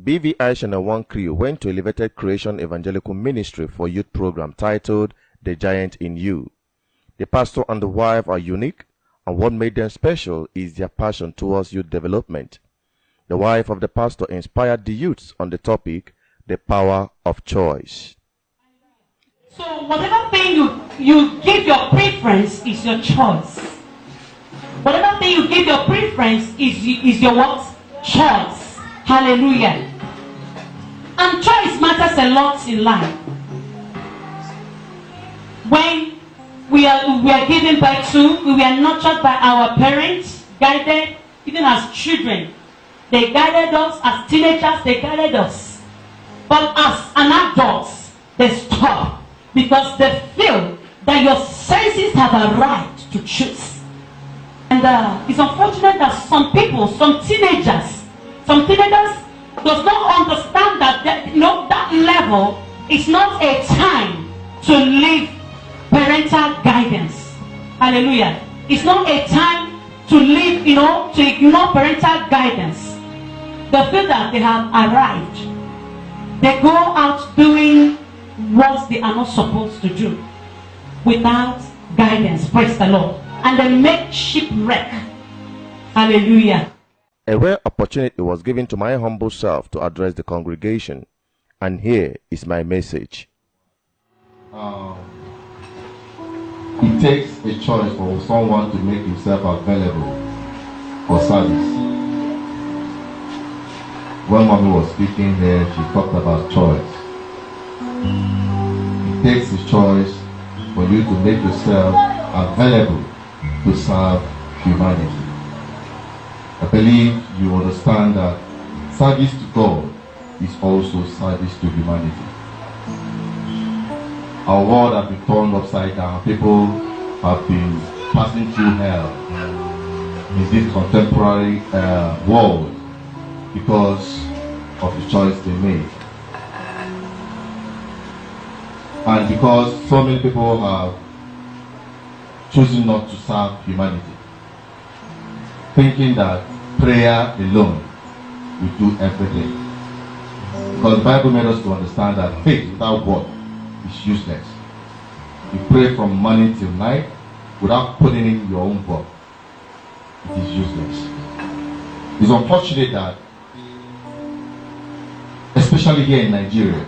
BVI Channel 1 crew went to Elevated Creation Evangelical Ministry for youth program titled The Giant in You. The pastor and the wife are unique, and what made them special is their passion towards youth development. The wife of the pastor inspired the youths on the topic, the power of choice. So whatever thing you give your preference is your choice. Whatever thing you give your preference is your what? Choice. Hallelujah. And choice matters a lot in life. When we are given birth to, we were nurtured by our parents, guided, even as children. They guided us, as teenagers, they guided us. But as an adult, they stop because they feel that your senses have a right to choose. And it's unfortunate that some people, some teenagers does not understand that that level is not a time to live parental guidance. Hallelujah. It's not a time to live, to ignore parental guidance. They feel that they have arrived. They go out doing what they are not supposed to do without guidance. Praise the Lord. And they make shipwreck. Hallelujah. A rare opportunity was given to my humble self to address the congregation, and here is my message. It takes a choice for someone to make himself available for service. When Mommy was speaking here, she talked about choice. It takes a choice for you to make yourself available to serve humanity. I believe you understand that service to God is also service to humanity. Our world has been turned upside down. People have been passing through hell in this contemporary world because of the choice they made. And because so many people have chosen not to serve humanity, thinking that prayer alone will do everything. Because the Bible made us to understand that faith without work is useless. You pray from morning till night without putting in your own work. It is useless. It's unfortunate that, especially here in Nigeria,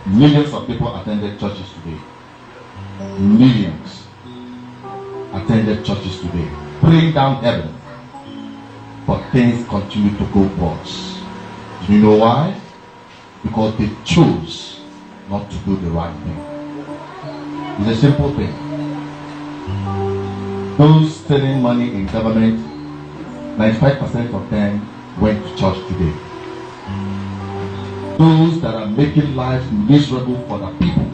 millions of people attended churches today. Millions attended churches today, praying down heaven. But things continue to go worse. Do you know why? Because they chose not to do the right thing. It's a simple thing. Those stealing money in government, 95% of them went to church today. Those that are making lives miserable for the people,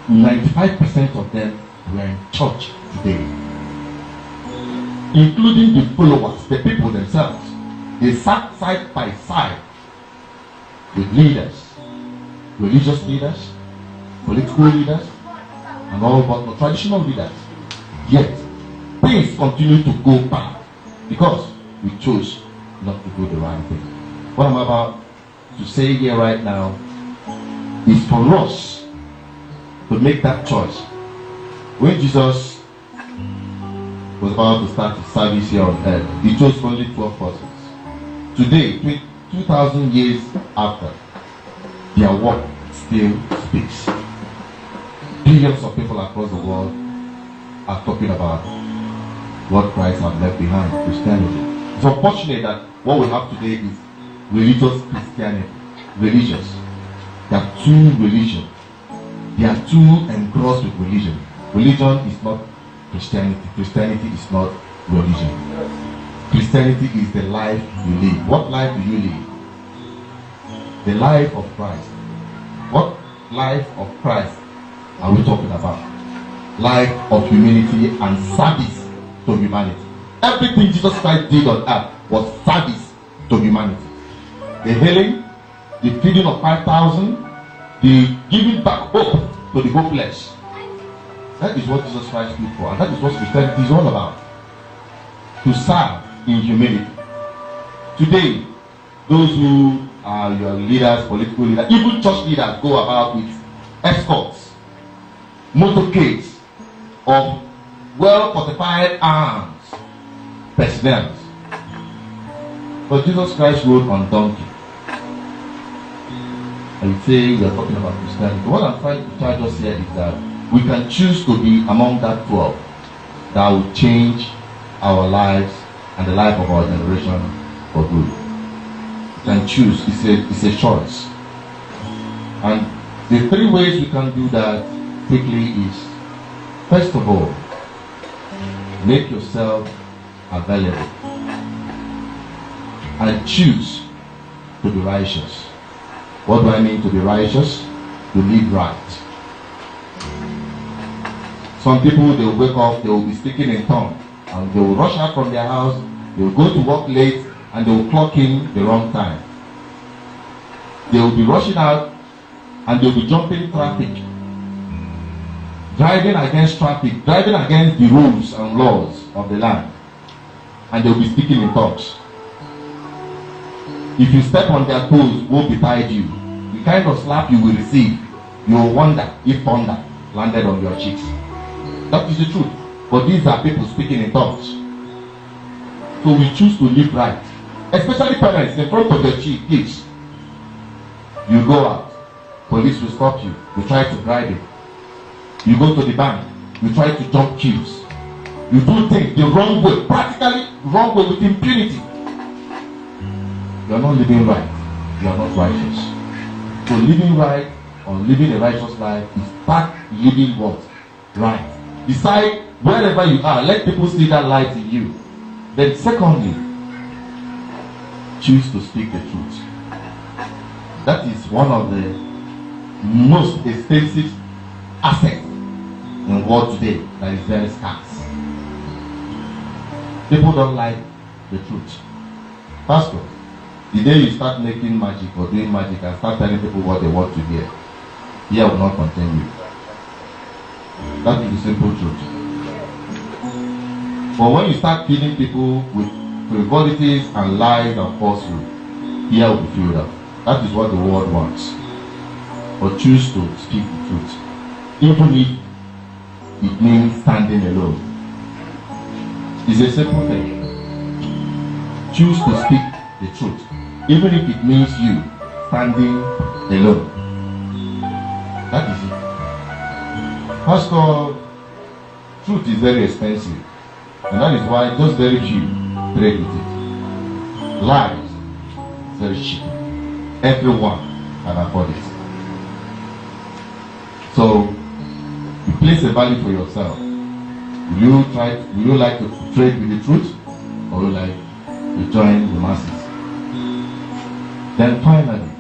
95% of them were in church today. Including the followers, the people themselves. They sat side by side with leaders, religious leaders, political leaders, and all but the traditional leaders. Yet, things continue to go bad because we chose not to do the right thing. What I'm about to say here right now is for us to make that choice. When Jesus was about to start his service here on earth, he chose only 12 persons. Today, 2,000 years after, their work still speaks. Billions of people across the world are talking about what Christ has left behind, Christianity. It's unfortunate that what we have today is religious Christianity. Religious. There are two religions. They are too engrossed with religion. Religion is not Christianity. Christianity is not religion. Christianity is the life you live. What life do you live? The life of Christ. What life of Christ are we talking about? Life of humility and service to humanity. Everything Jesus Christ did on earth was service to humanity. The healing, the feeding of 5,000, the giving back hope to the hopeless. That is what Jesus Christ stood for, and that is what Christianity is all about. To serve in humility. Today, those who are your leaders, political leaders, even church leaders go about with escorts, motorcades of well-fortified arms, personnel. But Jesus Christ rode on donkey. I would say we are talking about Christianity. What I'm trying to charge us here is that we can choose to be among that 12 that will change our lives and the life of our generation for good. We can choose. It's a choice. And the 3 ways we can do that quickly is, first of all, make yourself available and choose to be righteous. What do I mean to be righteous? To live right. Some people, they will wake up, they will be speaking in tongues, and they will rush out from their house, they will go to work late, and they will clock in the wrong time. They will be rushing out, and they will be jumping traffic, driving against traffic, driving against the rules and laws of the land, and they will be speaking in tongues. If you step on their toes, woe betide you. The kind of slap you will receive, you will wonder if thunder landed on your cheeks. That is the truth. But these are people speaking in tongues. So we choose to live right. Especially parents in front of their kids. You go out, police will stop you. You try to bribe it. You go to the bank, you try to jump queues. You do things the wrong way, practically wrong way with impunity. You are not living right. You are not righteous. So living right or living a righteous life is start living what? Right. Decide wherever you are, let people see that light in you. Then secondly, choose to speak the truth. That is one of the most expensive assets in the world today that is very scarce. People don't like the truth. Pastor, the day you start making magic or doing magic and start telling people what they want to hear, here will not contain you. That is the simple truth. But when you start feeding people with frivolities and lies and falsehood, here will be filled up. That is what the world wants. But choose to speak the truth. Even if it means standing alone. It's a simple thing. Choose to speak the truth. Even if it means you standing alone. That is it. Pastor, truth is very expensive. And that is why just very few trade with it. Lies is very cheap. Everyone can afford it. So, you place a value for yourself. Will you like to trade with the truth? Or will you like to join the masses? Then finally,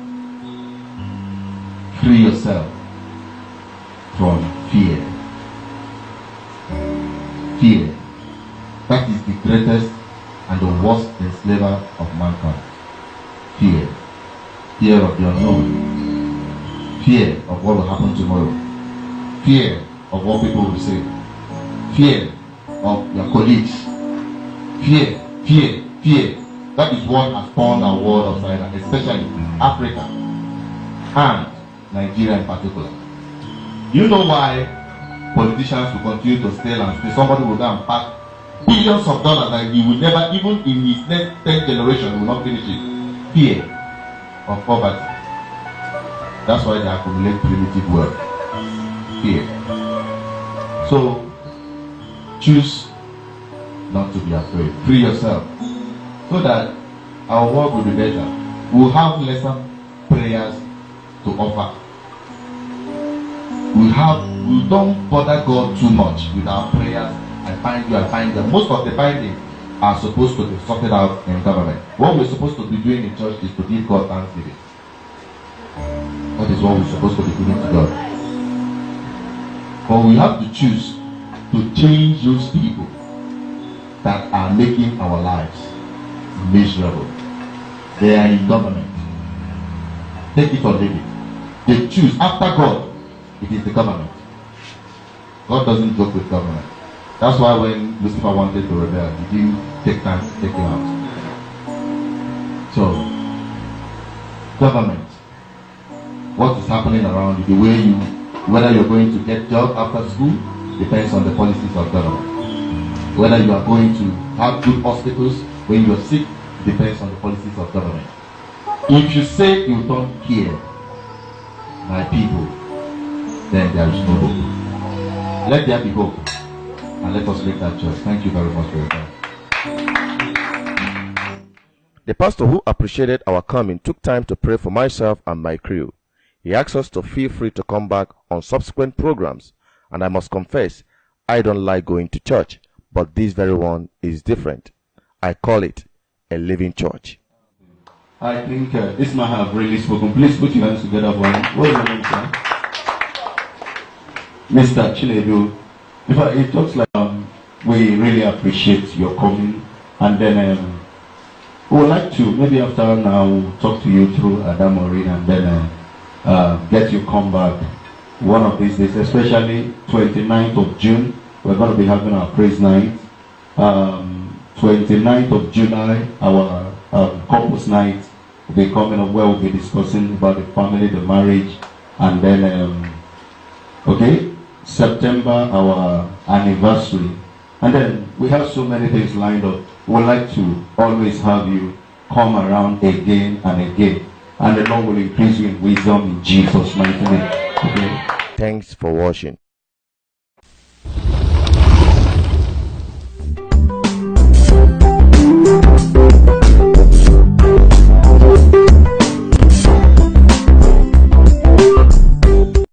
free yourself from fear. Fear. That is the greatest and the worst enslaver of mankind. Fear. Fear of the unknown. Fear of what will happen tomorrow. Fear of what people will say. Fear of your colleagues. Fear, fear, fear. That is what has turned our world upside down, especially Africa and Nigeria in particular. You know why politicians will continue to steal and steal? Somebody will go and pack billions of dollars and he will never, even in his next 10th generation, will not finish it. Fear of poverty. That's why they accumulate primitive wealth. Fear. So, choose not to be afraid. Free yourself. So that our world will be better. We will have lesser prayers to offer. We don't bother God too much with our prayers. I find them. Most of the bindings are supposed to be sorted out in government. What we're supposed to be doing in church is to give God thanksgiving. That is what we're supposed to be giving to God. But we have to choose to change those people that are making our lives miserable. They are in government. Take it or leave it. They choose. After God, it is the government. God doesn't joke with government. That's why when Lucifer wanted to rebel, he didn't take time to take him out. So, government. What is happening around you, the way you, whether you're going to get job after school, depends on the policies of government. Whether you are going to have good hospitals when you are sick, depends on the policies of government. If you say you don't care, my people, then there is no hope. Let there be hope, and let us make that choice. Thank you very much for your time. The pastor, who appreciated our coming, took time to pray for myself and my crew. He asked us to feel free to come back on subsequent programs, and I must confess, I don't like going to church, but this very one is different. I call it a living church. I think this man have really spoken. Please put your hands together for him. What is your name, sir? Mr. Chinedu. It talks like we really appreciate your coming, and then we would like to, maybe after now, we'll talk to you through Adam Maureen, and then get you come back one of these days, especially 29th of June. We're going to be having our praise night. 29th of July, our couples night will be coming up, where we'll be discussing about the family, the marriage, and then September, our anniversary, and then we have so many things lined up. We'd like to always have you come around again and again, and the Lord will increase you in wisdom in Jesus' mighty name. Okay. Thanks for watching.